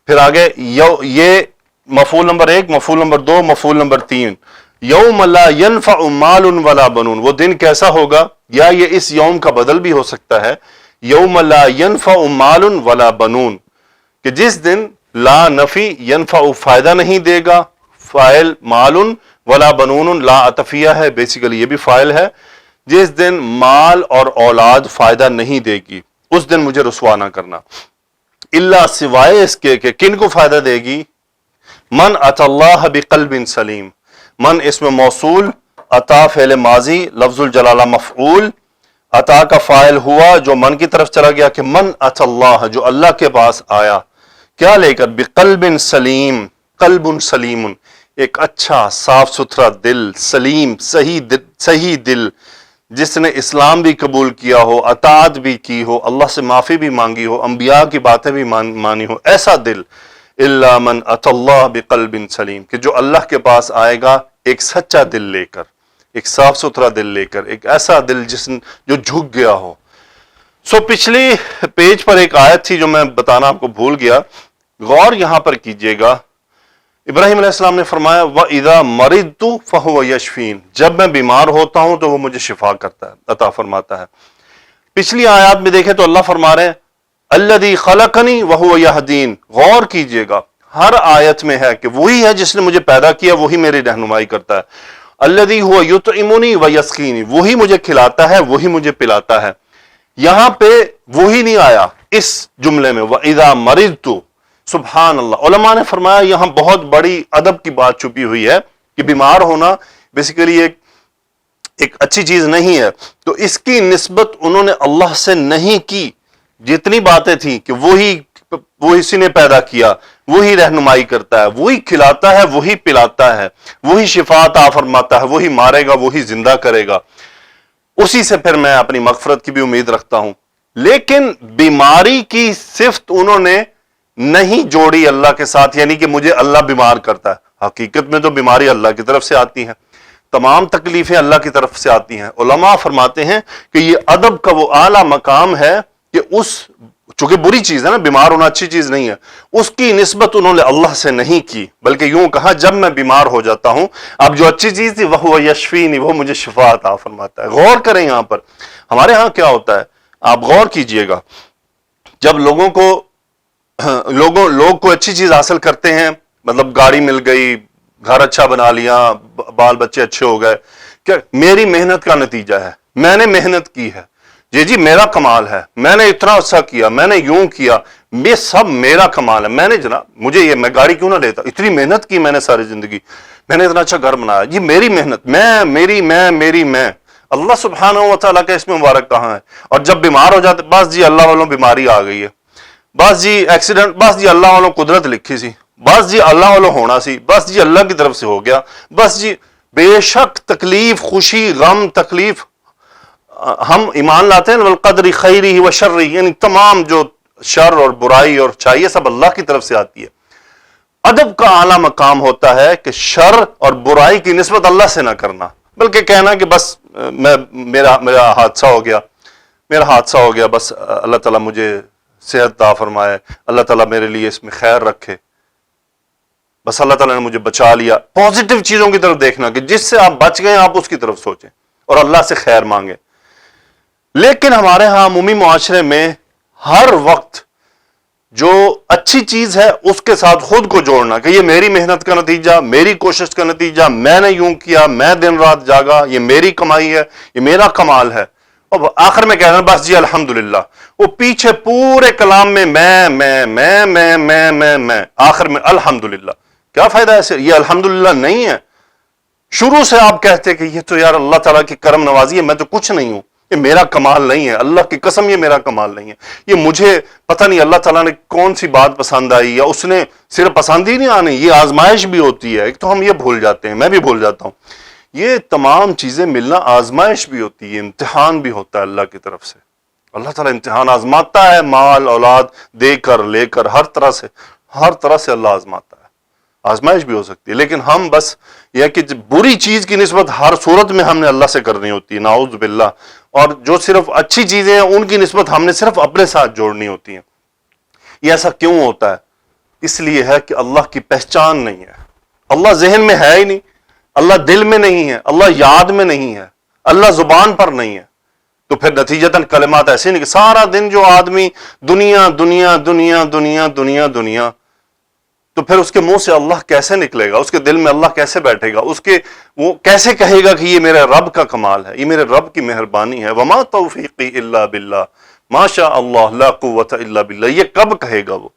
پھر آگے یہ مفعول نمبر 1، مفعول نمبر 2، مفعول نمبر 3. یوم لا ینفع مال ولا بنون، وہ دن کیسا ہوگا، یا یہ اس یوم کا بدل بھی ہو سکتا ہے، یوم لا ینفع مال ولا بنون، کہ جس دن لا نفی، ینفع فائدہ نہیں دے گا، فاعل مال، ولا بنون لا عطفیہ ہے، بیسیکلی یہ بھی فاعل ہے. جس دن مال اور اولاد فائدہ نہیں دے گی اس دن مجھے رسوا نہ کرنا. اللہ سوائے اس کے کہ کن کو فائدہ دے گی، من اتی اللہ بقلب سلیم. من اسم موصول، عطا فعل ماضی، لفظ الجلالہ مفعول، عطا کا فاعل ہوا جو من کی طرف چلا گیا، کہ من اتی اللہ جو اللہ کے پاس آیا، کیا لے کر، بقلب سلیم، قلب سلیم ایک اچھا صاف ستھرا دل، سلیم صحیح دل، جس نے اسلام بھی قبول کیا ہو، اطاعت بھی کی ہو، اللہ سے معافی بھی مانگی ہو، انبیاء کی باتیں بھی مانی ہو، ایسا دل. الا من اتی اللہ بقلب سلیم، کہ جو اللہ کے پاس آئے گا ایک سچا دل لے کر، ایک صاف ستھرا دل لے کر، ایک ایسا دل جو جھک گیا ہو. سو پچھلی پیج پر ایک آیت تھی جو میں بتانا آپ کو بھول گیا، غور یہاں پر کیجئے گا. ابراہیم علیہ السلام نے فرمایا وَإِذَا مَرِضْتُ فَهُوَ يَشْفِينِ، جب میں بیمار ہوتا ہوں تو وہ مجھے شفا کرتا ہے، عطا فرماتا ہے. پچھلی آیات میں دیکھیں تو اللہ فرما رہے ہیں الَّذِي خَلَقَنِي وَهُوَ يَهْدِينِ. غور کیجئے گا ہر آیت میں ہے کہ وہی ہے جس نے مجھے پیدا کیا، وہی میری رہنمائی کرتا ہے. الَّذِي هُوَ يُطْعِمُنِي وَيَسْقِينِ، وہی مجھے کھلاتا ہے، وہی مجھے پلاتا ہے. یہاں پہ وہی نہیں آیا اس جملے میں، وَإِذَا مَرِضْتُ. سبحان اللہ، علماء نے فرمایا یہاں بہت بڑی ادب کی بات چھپی ہوئی ہے کہ بیمار ہونا بیسیکلی ایک اچھی چیز نہیں ہے. تو اس کی نسبت انہوں نے اللہ سے نہیں کی. جتنی باتیں تھیں کہ وہی اسی نے پیدا کیا، وہی رہنمائی کرتا ہے، وہی کھلاتا ہے، وہی پلاتا ہے، وہی شفا عطا فرماتا ہے، وہی مارے گا، وہی زندہ کرے گا، اسی سے پھر میں اپنی مغفرت کی بھی امید رکھتا ہوں. لیکن بیماری کی صفت انہوں نے نہیں جوڑی اللہ کے ساتھ، یعنی کہ مجھے اللہ بیمار کرتا ہے. حقیقت میں تو بیماری اللہ کی طرف سے آتی ہے، تمام تکلیفیں اللہ کی طرف سے آتی ہیں. علماء فرماتے ہیں کہ یہ ادب کا وہ اعلیٰ مقام ہے کہ اس چونکہ بری چیز ہے نا، بیمار ہونا اچھی چیز نہیں ہے، اس کی نسبت انہوں نے اللہ سے نہیں کی، بلکہ یوں کہا جب میں بیمار ہو جاتا ہوں، اب جو اچھی چیز تھی وہ یشفینی، وہ مجھے شفا عطا فرماتا ہے۔ غور کریں یہاں پر ہمارے ہاں کیا ہوتا ہے، آپ غور کیجئے گا، جب لوگ کوئی اچھی چیز حاصل کرتے ہیں، مطلب گاڑی مل گئی، گھر اچھا بنا لیا، بال بچے اچھے ہو گئے، کیا میری محنت کا نتیجہ ہے، میں نے محنت کی ہے، جی میرا کمال ہے، میں نے اتنا اچھا کیا، میں نے یوں کیا، یہ سب میرا کمال ہے، میں نے جناب مجھے یہ، میں گاڑی کیوں نہ لیتا، اتنی محنت کی میں نے ساری زندگی، میں نے اتنا اچھا گھر بنایا، یہ میری محنت، میں اللہ سبحانہ و تعالیٰ کا اس میں مبارک کہاں ہے؟ اور جب بیمار ہو جاتے، بس جی اللہ والوں بیماری آ گئی ہے، بس جی ایکسیڈنٹ، بس جی اللہ والوں قدرت لکھی سی، بس جی اللہ والوں ہونا سی، بس جی اللہ کی طرف سے ہو گیا، بس جی بے شک تکلیف، خوشی، غم، تکلیف، ہم ایمان لاتے ہیں والقدر خیرہ و شرہ، یعنی تمام جو شر اور برائی اور اچھائی سب اللہ کی طرف سے آتی ہے۔ ادب کا اعلیٰ مقام ہوتا ہے کہ شر اور برائی کی نسبت اللہ سے نہ کرنا، بلکہ کہنا کہ بس میرا حادثہ ہو گیا، بس اللہ تعالیٰ مجھے صحت عطا فرمائے، اللہ تعالیٰ میرے لیے اس میں خیر رکھے، بس اللہ تعالیٰ نے مجھے بچا لیا۔ پازیٹیو چیزوں کی طرف دیکھنا کہ جس سے آپ بچ گئے آپ اس کی طرف سوچیں اور اللہ سے خیر مانگیں۔ لیکن ہمارے ہاں عمومی معاشرے میں ہر وقت جو اچھی چیز ہے اس کے ساتھ خود کو جوڑنا کہ یہ میری محنت کا نتیجہ، میری کوشش کا نتیجہ، میں نے یوں کیا، میں دن رات جاگا، یہ میری کمائی ہے، یہ میرا کمال ہے، اور آخر میں کہنا بس جی الحمدللہ، وہ پیچھے پورے کلام میں میں آخر میں الحمدللہ، کیا فائدہ ایسے؟ یہ الحمدللہ نہیں ہے۔ شروع سے آپ کہتے کہ یہ تو یار اللہ تعالیٰ کی کرم نوازی ہے، میں تو کچھ نہیں ہوں، یہ میرا کمال نہیں ہے، اللہ کی قسم یہ میرا کمال نہیں ہے، یہ مجھے پتہ نہیں اللہ تعالیٰ نے کون سی بات پسند آئی، یا اس نے صرف پسند ہی نہیں آنی، یہ آزمائش بھی ہوتی ہے، ایک تو ہم یہ بھول جاتے ہیں، میں بھی بھول جاتا ہوں، یہ تمام چیزیں ملنا آزمائش بھی ہوتی ہے، امتحان بھی ہوتا ہے اللہ کی طرف سے۔ اللہ تعالیٰ امتحان آزماتا ہے، مال اولاد دے کر لے کر، ہر طرح سے اللہ آزماتا ہے، آزمائش بھی ہو سکتی ہے، لیکن ہم بس یہ کہ بری چیز کی نسبت ہر صورت میں ہم نے اللہ سے کرنی ہوتی ہے، نعوذ باللہ، اور جو صرف اچھی چیزیں ہیں ان کی نسبت ہم نے صرف اپنے ساتھ جوڑنی ہوتی ہیں۔ یہ ایسا کیوں ہوتا ہے؟ اس لیے ہے کہ اللہ کی پہچان نہیں ہے، اللہ ذہن میں ہے ہی نہیں، اللہ دل میں نہیں ہے، اللہ یاد میں نہیں ہے، اللہ زبان پر نہیں ہے، تو پھر نتیجتاً کلمات ایسے نہیں کہ سارا دن جو آدمی دنیا دنیا دنیا دنیا دنیا دنیا، تو پھر اس کے منہ سے اللہ کیسے نکلے گا؟ اس کے دل میں اللہ کیسے بیٹھے گا؟ وہ کیسے کہے گا کہ یہ میرے رب کا کمال ہے، یہ میرے رب کی مہربانی ہے؟ وما توفیقی الا باللہ ما شاء اللہ لا قوت الا باللہ، یہ کب کہے گا؟ وہ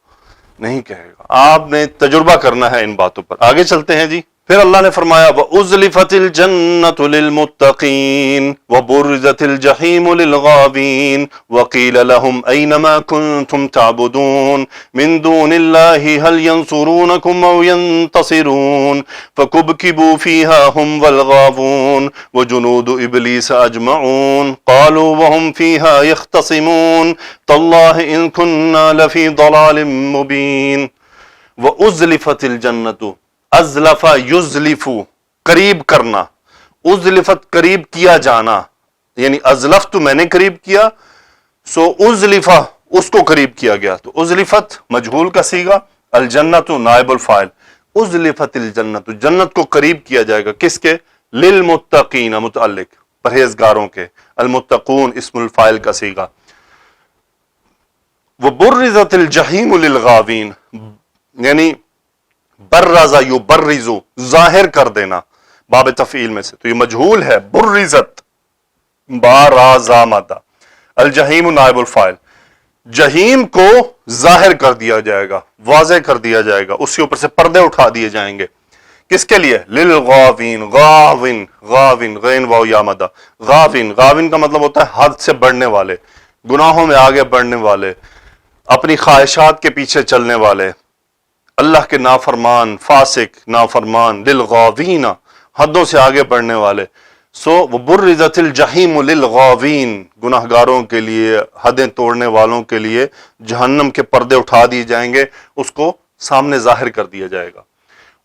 نہیں کہے گا، آپ نے تجربہ کرنا ہے ان باتوں پر۔ آگے چلتے ہیں جی، پھر اللہ نے فرمایا وَأُزْلِفَتِ الْجَنَّةُ لِلْمُتَّقِينَ وَبُرِّزَتِ الْجَحِيمُ لِلْغَاوِينَ وَقِيلَ لَهُمْ أَيْنَ مَا كُنْتُمْ تَعْبُدُونَ مِنْ دُونِ اللَّهِ هَلْ يَنْصُرُونَكُمْ أَوْ يَنْتَصِرُونَ فَكُبْكِبُوا فِيهَا هُمْ وَالْغَاوُونَ وَجُنُودُ إِبْلِيسَ أَجْمَعُونَ قَالُوا وَهُمْ فِيهَا يَخْتَصِمُونَ تَاللَّهِ إِنْ كُنَّا لَفِي ضَلَالٍ مُبِينٍ وَأُزْلِفَتِ الْجَنَّةُ، ازلفا یزلفو، قریب کرنا، ازلفت قریب کیا جانا، یعنی ازلفت میں نے قریب کیا، سو ازلفا اس کو قریب کیا گیا، تو ازلفت مجہول کا صیغہ، الجنت نائب الفاعل، ازلفت الجنت، جنت کو قریب کیا جائے گا، کس کے؟ للمتقین متعلق پرہیزگاروں کے، المتقون اسم الفاعل کا صیغہ، وبرزت الجحیم للغاوین، یعنی برزا یبرزو، ظاہر کر دینا، باب تفعیل میں سے، تو یہ مجہول ہے، برزت بارازا مادہ، الجحیم نائب الفاعل، جہیم کو ظاہر کر دیا جائے گا، واضح کر دیا جائے گا، اس کے اوپر سے پردے اٹھا دیے جائیں گے، کس کے لیے؟ للغاوین، غاوین، غاوین، غین واو یا مادہ، غاوین، غاوین کا مطلب ہوتا ہے حد سے بڑھنے والے، گناہوں میں آگے بڑھنے والے، اپنی خواہشات کے پیچھے چلنے والے، اللہ کے نافرمان، فاسق، نافرمان، للغاوین، حدوں سے آگے بڑھنے والے، سو وبرزت الجحیم للغاوین، گناہگاروں کے لیے، حدیں توڑنے والوں کے لیے جہنم کے پردے اٹھا دیے جائیں گے، اس کو سامنے ظاہر کر دیا جائے گا۔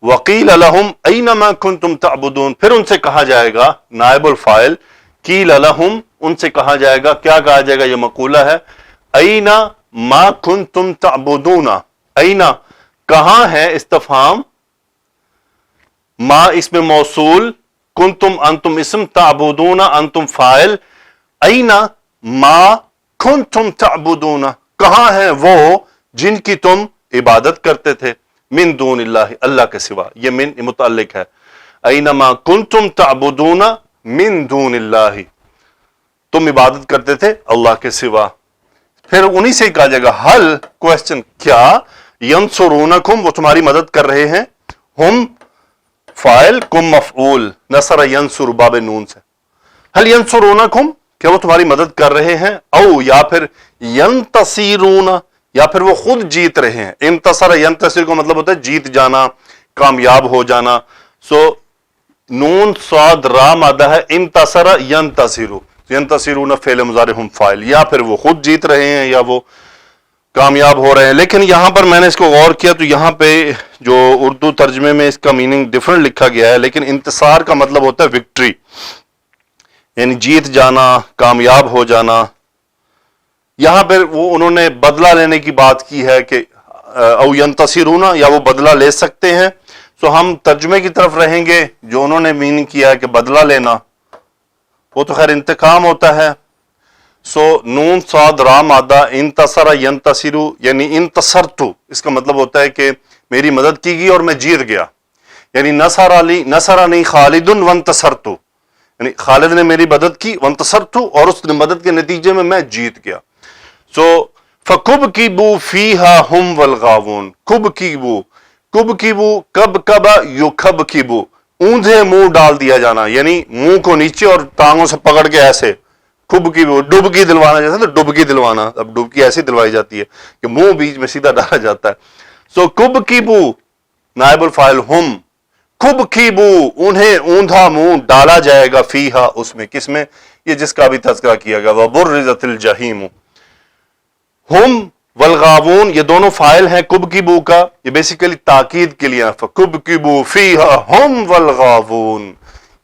وقیل لہم این ما کنتم تعبدون، پھر ان سے کہا جائے گا، نائب الفاعل، قیل لہم، ان سے کہا جائے گا، کیا کہا جائے گا؟ یہ مقولہ ہے، این ما کنتم تعبدون، اینا کہاں ہے استفہام، ما اسم موصول، کنتم انتم اسم، تعبدون انتم فاعل، اینا ما کنتم تعبدون کہاں ہیں وہ جن کی تم عبادت کرتے تھے، من دون اللہ اللہ کے سوا، یہ من متعلق ہے، اینما کنتم تعبدون من دون اللہ تم عبادت کرتے تھے اللہ کے سوا. پھر انہی سے کہا جائے گا حل کوشچن، کیا ینصرونکم وہ تمہاری مدد کر رہے ہیں، ہم فاعل کم مفعول، نصر ینصر باب نون سے، حل ینصرونکم کیا وہ تمہاری مدد کر رہے ہیں، او یا پھر ینتصرون یا پھر وہ خود جیت رہے ہیں. انتصر ینتصر کا مطلب ہوتا ہے جیت جانا، کامیاب ہو جانا. سو نون صاد را مادہ ہے، انتصر ینتصر، ینتصرون فعل مضارع ہم فاعل، یا پھر وہ خود جیت رہے ہیں یا وہ کامیاب ہو رہے ہیں. لیکن یہاں پر میں نے اس کو غور کیا تو یہاں پہ جو اردو ترجمے میں اس کا میننگ ڈیفرنٹ لکھا گیا ہے، لیکن انتصار کا مطلب ہوتا ہے وکٹری، یعنی جیت جانا، کامیاب ہو جانا. یہاں پہ وہ انہوں نے بدلہ لینے کی بات کی ہے کہ او ینتصرون یا وہ بدلہ لے سکتے ہیں. سو ہم ترجمے کی طرف رہیں گے جو انہوں نے میننگ کیا ہے کہ بدلہ لینا، وہ تو خیر انتقام ہوتا ہے. سو نون صاد را مادہ انتصر ینتصر یعنی انتصرت، اس کا مطلب ہوتا ہے کہ میری مدد کی گئی اور میں جیت گیا، یعنی نصرنی خالد وانتصرت، یعنی خالد نے میری مدد کی وانتصرت اور اس مدد کے نتیجے میں جیت گیا. سو فَكُبْكِبُوا فِيهَا هُمْ وَالْغَاوُونَ، کب کب یُكَبْكِبُوا اونھے منہ ڈال دیا جانا، یعنی منہ کو نیچے اور ٹانگوں سے پکڑ کے ایسے کبکیبو ڈبکی دلوانا، جیسے نا ڈبکی دلوانا، اب ڈبکی ایسی دلوائی جاتی ہے کہ منہ بیچ میں سیدھا ڈالا جاتا ہے. سو کبکیبو نائب الفاعل ہم، کبکیبو انہیں اوندھا منہ ڈالا جائے گا، فیہا اس میں، کس میں، یہ جس کا بھی تذکرہ کیا گیا، وَبُرِّزَتِ الْجَحِيمُ. ہم والغاوون یہ دونوں فاعل ہیں کبکیبو کا، یہ بیسیکلی تاکید کے لیے، فَكُبْكِبُوا فِيهَا هُمْ وَالْغَاوُونَ،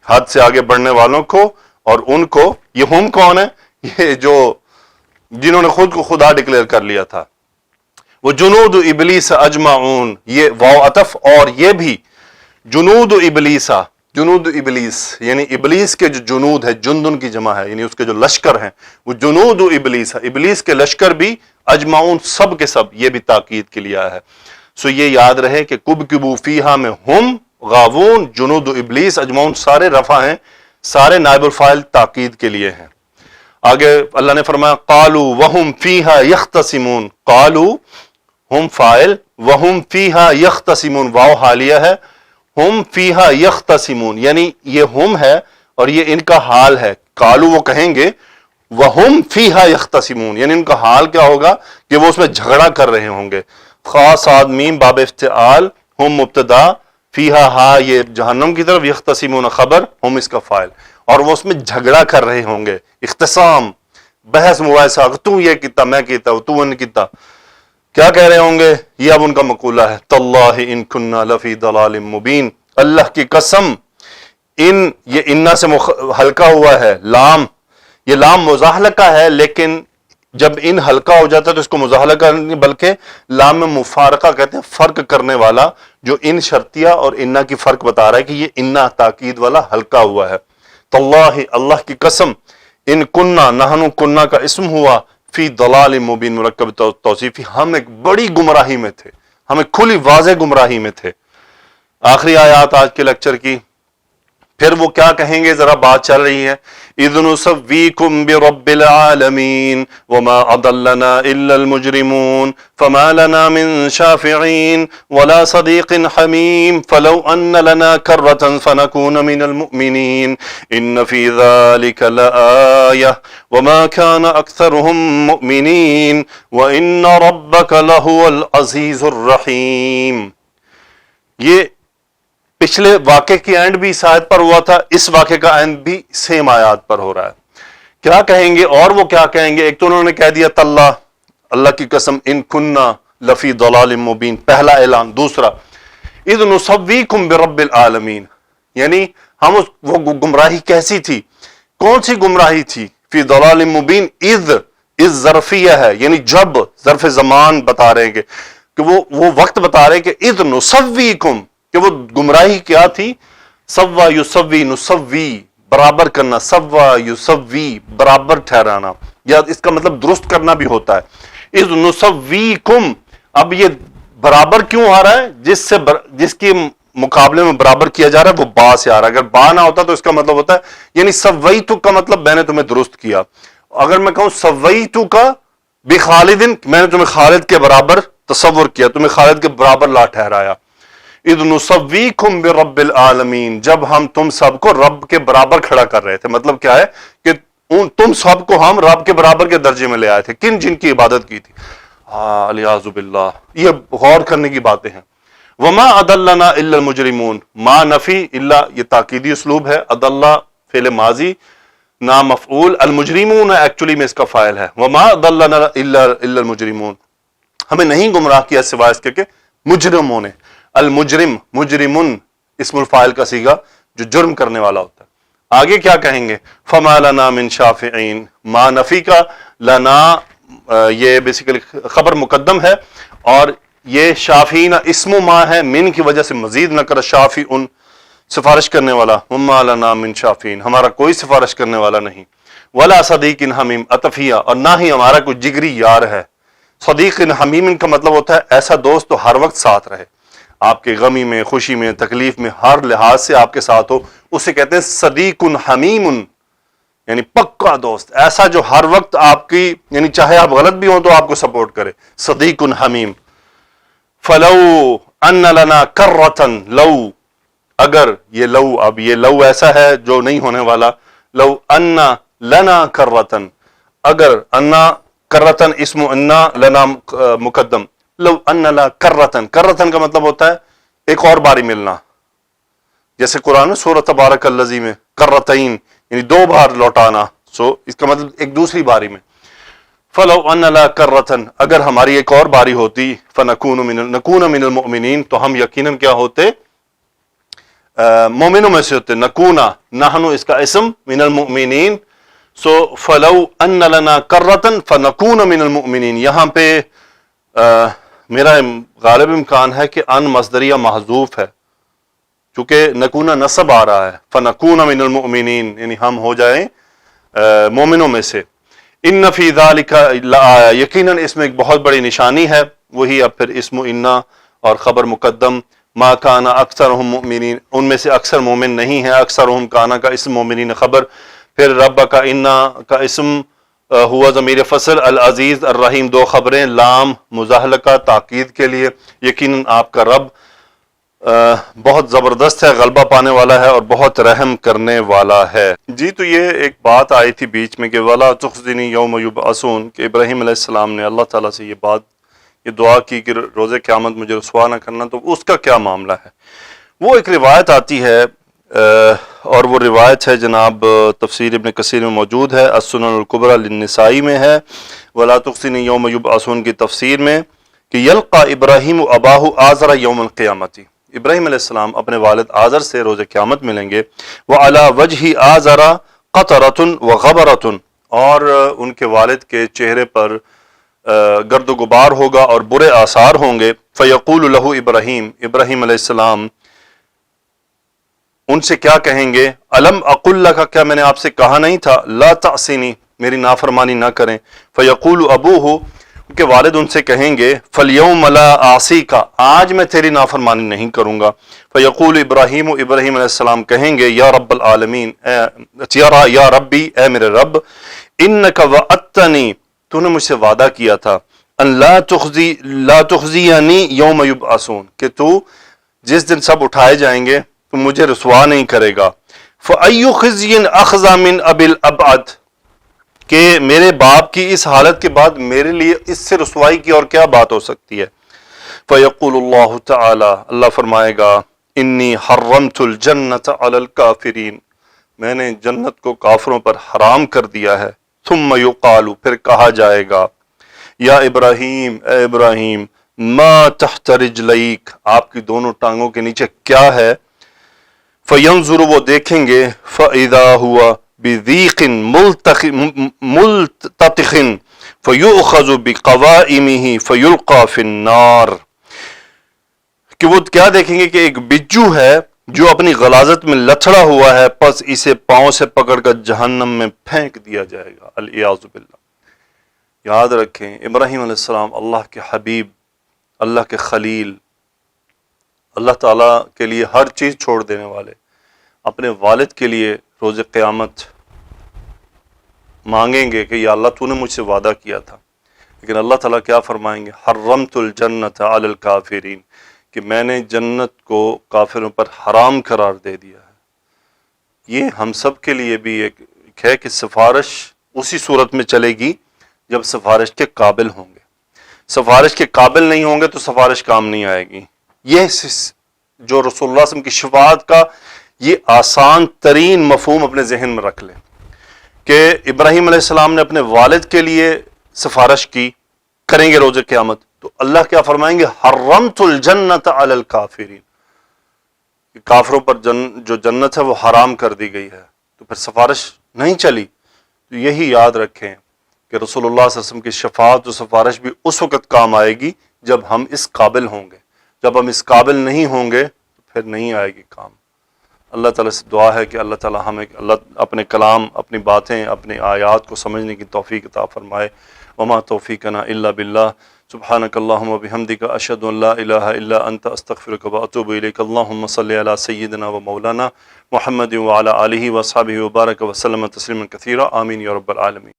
حد سے آگے بڑھنے والوں کو اور ان کو. یہ ہم کون ہے، یہ جو جنہوں نے خود کو خدا ڈکلیئر کر لیا تھا. وہ جنود ابلیس اجمعون، یہ واو عطف، اور یہ بھی جنود ابلیسا، جنود ابلیس یعنی ابلیس کے جو جنود ہے، جندن کی جمع ہے، یعنی اس کے جو لشکر ہیں، وہ جنود ابلیس، ابلیس کے لشکر بھی اجمعون سب کے سب، یہ بھی تاکید کے لیے ہے. سو یہ یاد رہے کہ کبکبو فیہا میں ہم، غاوون، جنود ابلیس، اجمعون سارے رفع ہیں، سارے نائب الفاعل تاکید کے لیے ہیں. آگے اللہ نے فرمایا قالوا وہم فیہا یختصمون، قالوا ہم فاعل، وہم فیہا یختصمون واو حالیہ ہے، ہم فیہا یختصمون یعنی یہ ہم ہے اور یہ ان کا حال ہے. قالوا وہ کہیں گے، وہم فیہا یختصمون یعنی ان کا حال کیا ہوگا کہ وہ اس میں جھگڑا کر رہے ہوں گے. خاص میم باب افتعال، ہم مبتدا، فیہا ہا یہ جہنم کی طرف، یختصمون خبر، ہم اس کا فاعل، اور وہ اس میں جھگڑا کر رہے ہوں گے، اختصام، بحث مباحثہ، تو یہ کیتا میں کیتا تو ان کیتا، کیا کہہ رہے ہوں گے، یہ اب ان کا مقولہ ہے. تاللہ ان کننا لفی ضلال مبین، اللہ کی قسم، ان یہ انا سے ہلکا ہوا ہے، لام یہ لام مزاحلقہ ہے، لیکن جب ان ہلکا ہو جاتا ہے تو اس کو مزاحلقہ نہیں بلکہ لام میں مفارقہ کہتے ہیں، فرق کرنے والا، جو ان شرطیہ اور انا کی فرق بتا رہا ہے کہ یہ انا تاکید والا ہلکا ہوا ہے. تاللہ اللہ کی قسم، ان کننا نحن کننا کا اسم ہوا، فی ضلال مبین مرکب توصیفی، ہم ایک بڑی گمراہی میں تھے، ہم ایک کھلی واضح گمراہی میں تھے. آخری آیات آج کے لیکچر کی. پھر وہ کیا کہیں گے، ذرا بات چل رہی ہے، اذ نسویکم برب العالمین وما اضلنا الا المجرمون فما لنا من شافعین ولا صدیق حمیم فلو ان لنا کرة فنکون من المؤمنین ان فی ذلک لآیہ وما كان اکثرهم مؤمنین وان ربک لہو العزیز الرحیم. یہ پچھلے واقعے کی اینڈ بھی اس آیت پر ہوا تھا، اس واقعے کا اینڈ بھی سیم آیات پر ہو رہا ہے. کیا کہیں گے، اور وہ کیا کہیں گے، ایک تو انہوں نے کہہ دیا تاللہ اللہ کی قسم ان کننا لفی ضلال مبین، پہلا اعلان. دوسرا اذ نسویکم برب العالمین، یعنی ہم وہ گمراہی کیسی تھی، کون سی گمراہی تھی، فی ضلال مبین، اذ اس ظرفیہ ہے، یعنی جب، ظرف زمان بتا رہے ہیں کہ وہ وقت بتا رہے ہیں کہ اذ نسویکم، کہ وہ گمراہی کیا تھی، سوا یسوی نسوی برابر کرنا، سوا یسوی برابر ٹھہرانا، یا اس کا مطلب درست کرنا بھی ہوتا ہے۔ اذ نسویکم، اب یہ برابر کیوں آ رہا ہے؟ جس کے مقابلے میں برابر کیا جا رہا ہے وہ با سے آ رہا ہے۔ اگر با نہ ہوتا تو اس کا مطلب ہوتا ہے یعنی سویتو کا مطلب میں نے تمہیں درست کیا۔ اگر میں کہوں سویتو کا بخالد، میں نے تمہیں خالد کے برابر تصور کیا، تمہیں خالد کے برابر لا ٹھہرایا۔ اذ نسویکم برب العالمین، جب ہم تم سب کو رب کے برابر کھڑا کر رہے تھے، مطلب کیا ہے کہ تم سب کو ہم رب کے برابر کے درجے میں لے آئے تھے، جن کی عبادت کی تھی۔ الیاذ باللہ، یہ غور کرنے کی باتیں ہیں۔ وما اضلنا الا المجرمون، ما نفی الا یہ تاکیدی اسلوب ہے، اضل فعل ماضی نام مفعول، المجرمون ایکچولی میں اس کا فاعل ہے۔ وما اضلنا الا المجرمون، ہمیں نہیں گمراہ کیا سوائے اس کے کہ مجرموں نے۔ المجرم، مجرمن اسم الفاعل کا صیغہ جو جرم کرنے والا ہوتا ہے۔ آگے کیا کہیں گے؟ فما لنا من شافعین، ما نفی کا لنا یہ بیسیکلی خبر مقدم ہے، اور یہ شافعین اسم ما ہے، من کی وجہ سے مزید نہ کر، شافعن سفارش کرنے والا، وما لنا من شافعین، ہمارا کوئی سفارش کرنے والا نہیں۔ ولا صدیق حمیم، عطفیہ، اور نہ ہی ہمارا کوئی جگری یار ہے۔ صدیق حمیم کا مطلب ہوتا ہے ایسا دوست تو ہر وقت ساتھ رہے، آپ کے غمی میں، خوشی میں، تکلیف میں، ہر لحاظ سے آپ کے ساتھ ہو، اسے کہتے ہیں صدیق حمیم، یعنی پکا دوست، ایسا جو ہر وقت آپ کی، یعنی چاہے آپ غلط بھی ہوں تو آپ کو سپورٹ کرے، صدیق حمیم۔ فلو ان لنا کرۃ، لو، اگر، یہ لو، اب یہ لو ایسا ہے جو نہیں ہونے والا، لو ان لنا کرۃ، اگر، انا کرۃ اسم انا، لنا مقدم، لو ان لنا کرۃ، کرۃ کا مطلب ہوتا ہے ایک اور باری ملنا، جیسے قرآن میں سورۃ تبارک الذی میں کرتین، یعنی دو بار لوٹانا، سو اس کا مطلب ایک دوسری باری میں۔ فلو ان لنا کرۃ، اگر ہماری ایک اور باری ہوتی، فنکون من المؤمنین، تو ہم یقیناً کیا ہوتے؟ مومنوں میں سے ہوتے۔ نکونا، نحن اس کا اسم، من المؤمنین، سو فلو ان لنا کرۃ فنکون من المؤمنین، یہاں پہ میرا غالب امکان ہے کہ ان مصدریہ محذوف ہے، چونکہ نکونا نصب آ رہا ہے، فنکون من المؤمنین، یعنی ہم ہو جائیں مومنوں میں سے۔ ان فی ذالک لآیہ، یقیناً اس میں ایک بہت بڑی نشانی ہے، وہی اب پھر اسم انا اور خبر مقدم، ما کان اکثرہم مؤمنین، ان میں سے اکثر مومن نہیں ہیں، اکثرہم کانا کا اسم، مومنین خبر، پھر رب کا انا کا اسم ہوا ضمیر فصل، العزیز الرحیم دو خبریں، لام مزاحلقہ تاکید کے لیے، یقیناً آپ کا رب بہت زبردست ہے، غلبہ پانے والا ہے اور بہت رحم کرنے والا ہے۔ جی، تو یہ ایک بات آئی تھی بیچ میں کہ وَلَا تُخْزِنِي يَوْمَ يُبْعَثُونَ، کہ ابراہیم علیہ السلام نے اللہ تعالیٰ سے یہ دعا کی کہ روز قیامت مجھے رسوا نہ کرنا، تو اس کا کیا معاملہ ہے؟ وہ ایک روایت آتی ہے، اور وہ روایت ہے جناب تفسیر ابن کثیر میں موجود ہے، السنن الکبریٰ للنسائی میں ہے، وَلَا تُخْزِنِي يَوْمَ يُبْعَثُونَ کی تفسیر میں، کہ یلقا ابراہیم اباہ آزر یوم القیامتی، ابراہیم علیہ السلام اپنے والد آزر سے روز قیامت ملیں گے، وَعَلَى وَجْهِ آزَرَ قَطَرَةٌ وَغَبَرَةٌ، اور ان کے والد کے چہرے پر گرد و غبار ہوگا اور برے آثار ہوں گے، فَيَقُولُ لَهُ ابراہیم، ابراہیم علیہ السلام ان سے کیا کہیں گے؟ الم اقل لک، کیا میں نے آپ سے کہا نہیں تھا، لا تعصنی، میری نافرمانی نہ کریں، فیقول ابوہ، ان کے والد ان سے کہیں گے، فالیوم لا اعصیک، آج میں تیری نافرمانی نہیں کروں گا، فیقول ابراہیم، ابراہیم علیہ السلام کہیں گے، یا رب العالمین، یا ربی، اے میرے رب، انک وعدتنی، تو نے مجھ سے وعدہ کیا تھا، ان لا تخزینی یوم یبعثون، کہ تو جس دن سب اٹھائے جائیں گے تو مجھے رسوا نہیں کرے گا، فَأَيُّ خِزْيٍ أَخْزَى مِنْ أَبِي الْأَبْعَدِ، کہ میرے باپ کی اس حالت کے بعد میرے لیے اس سے رسوائی کی اور کیا بات ہو سکتی ہے؟ فَيَقُولُ اللَّهُ تَعَالَى، اللہ فرمائے گا، إِنِّي حَرَّمْتُ الْجَنَّةَ عَلَى الْكَافِرِينَ، میں نے جنت کو کافروں پر حرام کر دیا ہے، ثُمَّ يُقَالُ، پھر کہا جائے گا، یا ابراہیم، اے ابراہیم، ما تحت رجلیک، آپ کی دونوں ٹانگوں کے نیچے کیا ہے؟ فینظر، وہ دیکھیں گے، فاذا ہوا بضیق ملتطخ، فَيُؤْخَذُ بِقَوَائِمِهِ فَيُلْقَى فِي النَّارِ، کہ وہ کیا دیکھیں گے کہ ایک بجو ہے جو اپنی غلاظت میں لتھڑا ہوا ہے، پس اسے پاؤں سے پکڑ کر جہنم میں پھینک دیا جائے گا، العیاذ باللہ۔ یاد رکھیں ابراہیم علیہ السلام اللہ کے حبیب، اللہ کے خلیل، اللہ تعالیٰ کے لیے ہر چیز چھوڑ دینے والے، اپنے والد کے لیے روز قیامت مانگیں گے کہ یا اللہ تو نے مجھ سے وعدہ کیا تھا، لیکن اللہ تعالیٰ کیا فرمائیں گے؟ حرمت الجنت علی الکافرین، کہ میں نے جنت کو کافروں پر حرام قرار دے دیا ہے۔ یہ ہم سب کے لیے بھی ایک ہے کہ سفارش اسی صورت میں چلے گی جب سفارش کے قابل ہوں گے، سفارش کے قابل نہیں ہوں گے تو سفارش کام نہیں آئے گی۔ یہ جو رسول اللہ صلی اللہ علیہ وسلم کی شفاعت کا یہ آسان ترین مفہوم اپنے ذہن میں رکھ لیں کہ ابراہیم علیہ السلام نے اپنے والد کے لیے سفارش کی، کریں گے روز قیامت، تو اللہ کیا فرمائیں گے؟ حرمت الجنت علی الکافرین، کہ کافروں پر جو جنت ہے وہ حرام کر دی گئی ہے، تو پھر سفارش نہیں چلی۔ تو یہی یاد رکھیں کہ رسول اللہ صلی اللہ علیہ وسلم کی شفاعت و سفارش بھی اس وقت کام آئے گی جب ہم اس قابل ہوں گے، جب ہم اس قابل نہیں ہوں گے تو پھر نہیں آئے گی کام۔ اللہ تعالیٰ سے دعا ہے کہ اللہ تعالیٰ ہمیں اپنے کلام، اپنی باتیں، اپنی آیات کو سمجھنے کی توفیق عطا فرمائے۔ وما توفیقنا الا باللہ، سبحانک اللہم وبحمدک، اشہد ان لا الہ الا انت، استغفرک واتوب الیک۔ اللہم صلی علی سیدنا و مولانا محمد وعلی آلہ وصحبہ وبارک وسلم تسلیما کثیرا، آمین یا رب العالمین۔